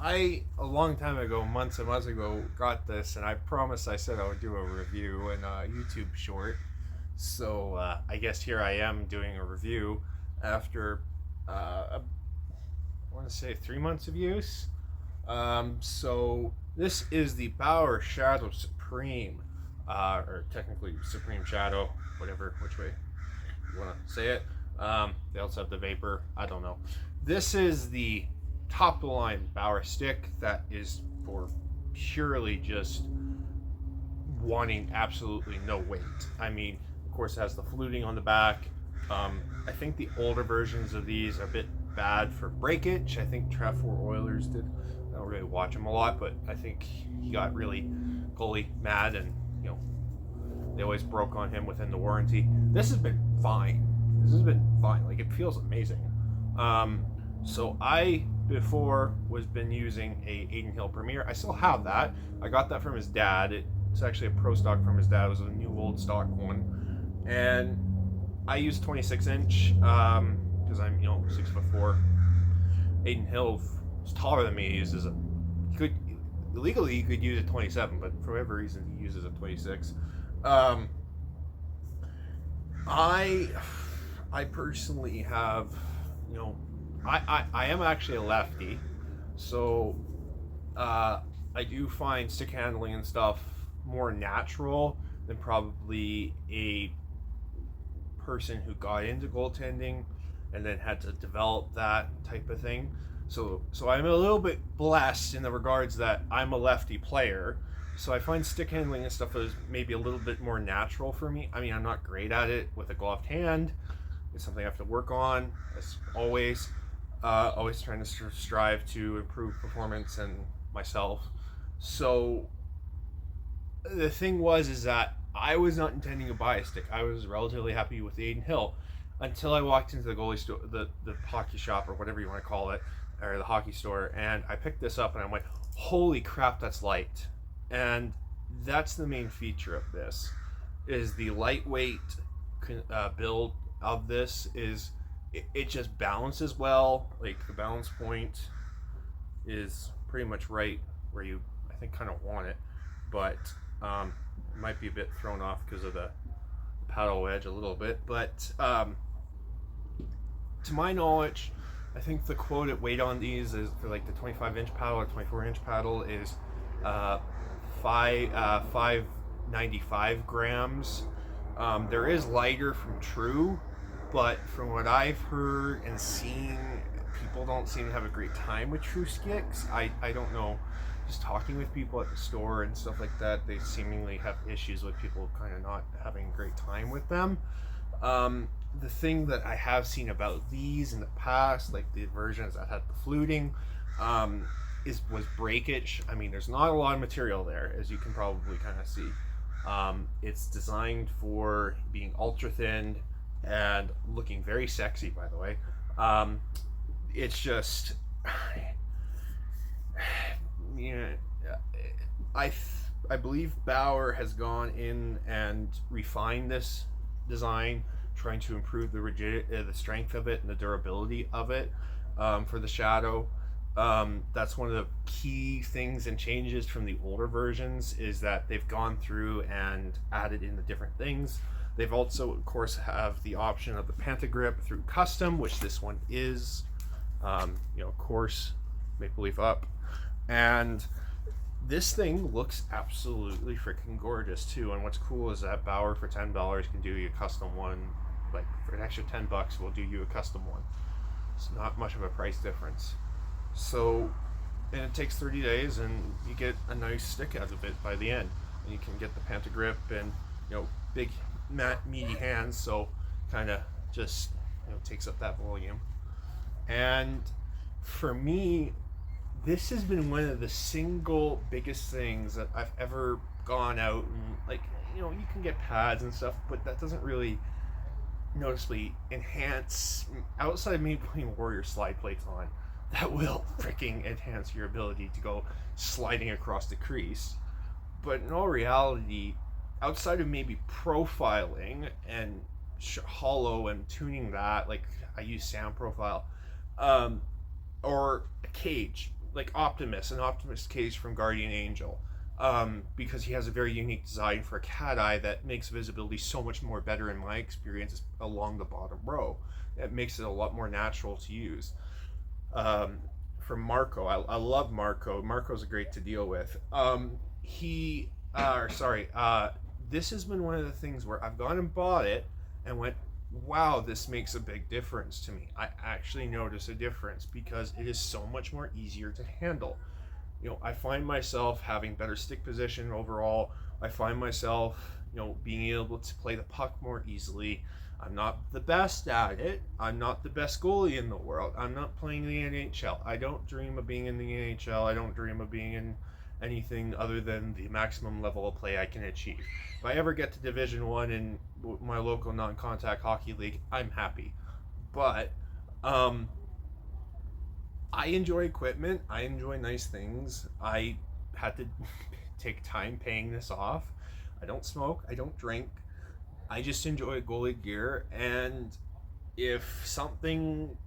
I a long time ago, months and months ago, got this, and I promised I said I would do a review and a YouTube short. So I guess here I am doing a review after I want to say 3 months of use. So this is the Bauer Shadow Supreme, or technically Supreme Shadow, whatever, which way you want to say it. They also have the Vapor. I don't know. This is the top of the line Bauer stick that is for purely just wanting absolutely no weight. I mean, of course, it has the fluting on the back. I think the older versions of these are a bit bad for breakage. I think Trav4 Oilers did. I don't really watch him a lot, but I think he got really goalie mad, and they always broke on him within the warranty. This has been fine. Like, it feels amazing. So I before was been using a Aiden Hill Premier. I still have that. I got that from his dad. It's actually a pro stock from his dad. It was a new old stock one, and I use 26 inch because I'm 6'4". Aiden Hill is taller than me. He uses he could legally he could use a 27, but for whatever reason he uses a 26. I personally have I am actually a lefty, so I do find stick handling and stuff more natural than probably a person who got into goaltending and then had to develop that type of thing. So I'm a little bit blessed in the regards that I'm a lefty player, so I find stick handling and stuff is maybe a little bit more natural for me. I mean, I'm not great at it with a gloved hand. It's something I have to work on, as always. Always trying to strive to improve performance and myself. So the thing is that I was not intending to buy a stick. I was relatively happy with the Aiden Hill until I walked into the goalie store, the hockey shop, or whatever you want to call it, or the hockey store, and I picked this up and I went, holy crap, that's light. And that's the main feature of this, is the lightweight build of this. Is it just balances well. Like, the balance point is pretty much right where you, I think, kind of want it, but it might be a bit thrown off because of the paddle wedge a little bit. But to my knowledge, I think the quoted weight on these is for like the 25-inch paddle or 24-inch paddle is 595 grams. There is lighter from True, but from what I've heard and seen, people don't seem to have a great time with True sticks. I don't know. Just talking with people at the store and stuff like that, they seemingly have issues with people kind of not having a great time with them. The thing that I have seen about these in the past, like the versions that had the fluting, was breakage. I mean, there's not a lot of material there, as you can probably kind of see. It's designed for being ultra thin and looking very sexy, by the way. It's just, I believe Bauer has gone in and refined this design, trying to improve the strength of it and the durability of it for the Shadow. That's one of the key things and changes from the older versions, is that they've gone through and added in the different things. They've also, of course, have the option of the Pentagrip through custom, which this one is, of course, Maple Leaf up. And this thing looks absolutely freaking gorgeous too. And what's cool is that Bauer for $10 can do you a custom one. Like, for an extra $10, we'll do you a custom one. It's not much of a price difference. So, and it takes 30 days, and you get a nice stick out of it by the end. And you can get the Pentagrip and big meaty hands, so kind of just takes up that volume. And for me, this has been one of the single biggest things that I've ever gone out and, like, you can get pads and stuff, but that doesn't really noticeably enhance, outside of me putting Warrior slide plates on, that will freaking enhance your ability to go sliding across the crease. But in all reality, outside of maybe profiling and hollow and tuning that, like I use Sound Profile, or a cage, like Optimus, an Optimus case from Guardian Angel, because he has a very unique design for a cat eye that makes visibility so much more better in my experience along the bottom row. It makes it a lot more natural to use. Um, from Marco, I love Marco. Marco's great to deal with. This has been one of the things where I've gone and bought it and went, wow, this makes a big difference to me. I actually notice a difference because it is so much more easier to handle. I find myself having better stick position overall. I find myself, being able to play the puck more easily. I'm not the best at it. I'm not the best goalie in the world. I'm not playing the NHL. I don't dream of being in the NHL. I don't dream of being in anything other than the maximum level of play I can achieve. If I ever get to Division One in my local non-contact hockey league, I'm happy. But I enjoy equipment. I enjoy nice things. I had to take time paying this off. I don't smoke. I don't drink. I just enjoy goalie gear. And if something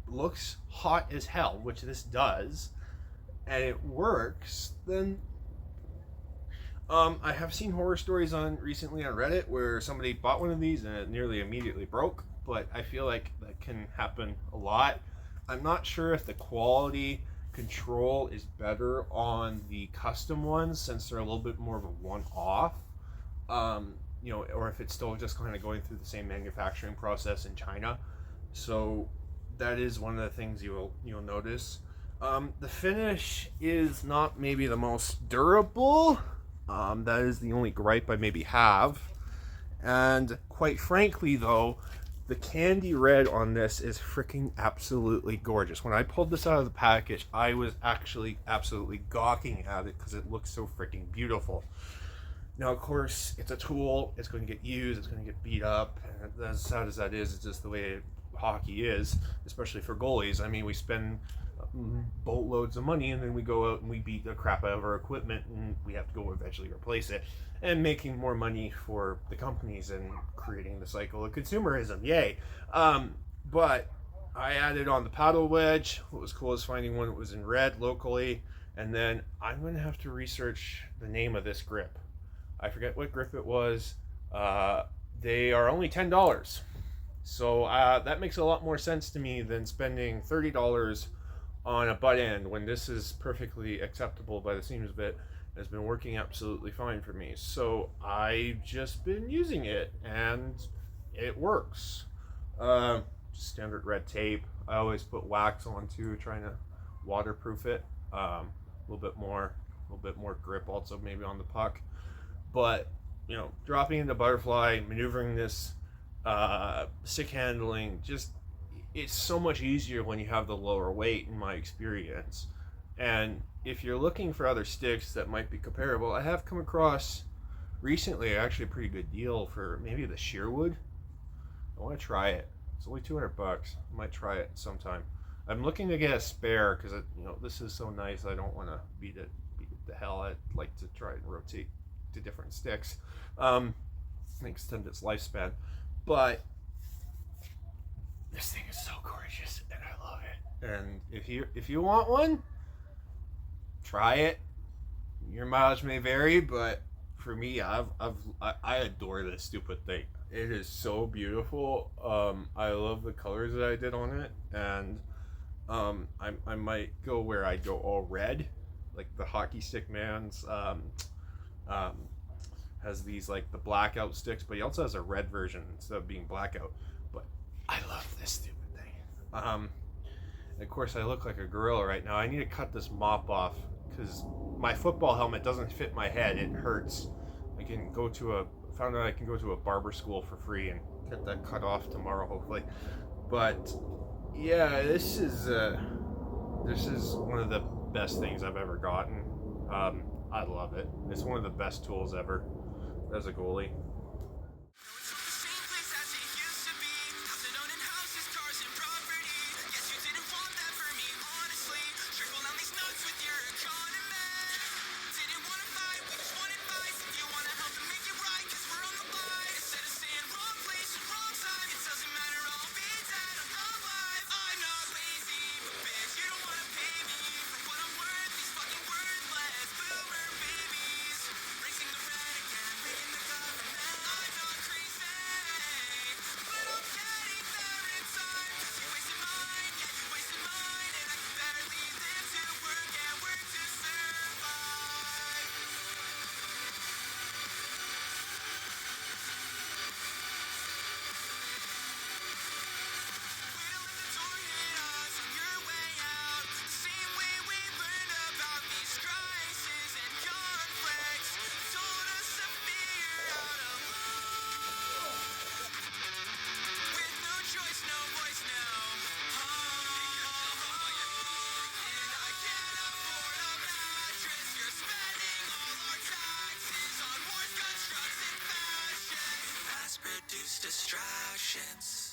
looks hot as hell, which this does, and it works, then I have seen horror stories recently on Reddit where somebody bought one of these and it nearly immediately broke. But I feel like that can happen a lot. I'm not sure if the quality control is better on the custom ones since they're a little bit more of a one-off, or if it's still just kind of going through the same manufacturing process in China. So that is one of the things you'll notice. The finish is not maybe the most durable. That is the only gripe I maybe have. And quite frankly, though, the candy red on this is freaking absolutely gorgeous. When I pulled this out of the package, I was actually absolutely gawking at it because it looks so freaking beautiful. Now, of course, it's a tool. It's going to get used. It's going to get beat up. And as sad as that is, it's just the way hockey is, especially for goalies. I mean, we spend boatloads of money and then we go out and we beat the crap out of our equipment and we have to go eventually replace it, and making more money for the companies and creating the cycle of consumerism. Yay. But I added on the paddle wedge. What was cool is finding one that was in red locally, and then I'm going to have to research the name of this grip. I forget what grip it was. They are only $10. So that makes a lot more sense to me than spending $30 on a butt end when this is perfectly acceptable by the seams of it. Has been working absolutely fine for me. So I've just been using it and it works. Standard red tape. I always put wax on too, trying to waterproof it. A little bit more grip also maybe on the puck. But dropping into butterfly, maneuvering this, stick handling, just it's so much easier when you have the lower weight in my experience. And if you're looking for other sticks that might be comparable, I have come across recently actually a pretty good deal for maybe the Shearwood. I want to try it. It's only $200. I might try it sometime. I'm looking to get a spare because this is so nice. I don't want to beat it to hell. I'd like to try and rotate to different sticks, and extend its lifespan. But this thing is so gorgeous and I love it. And if you want one, try it. Your mileage may vary, but for me, I adore this stupid thing. It is so beautiful. I love the colors that I did on it, and I might go where I go all red, like the Hockey Stick Man's has these like the blackout sticks, but he also has a red version instead of being blackout. But I love this stupid thing. And of course, I look like a gorilla right now. I need to cut this mop off because my football helmet doesn't fit my head. It hurts. I found out I can go to a barber school for free and get that cut off tomorrow, hopefully. But yeah, this is one of the best things I've ever gotten. I love it. It's one of the best tools ever as a goalie. distractions.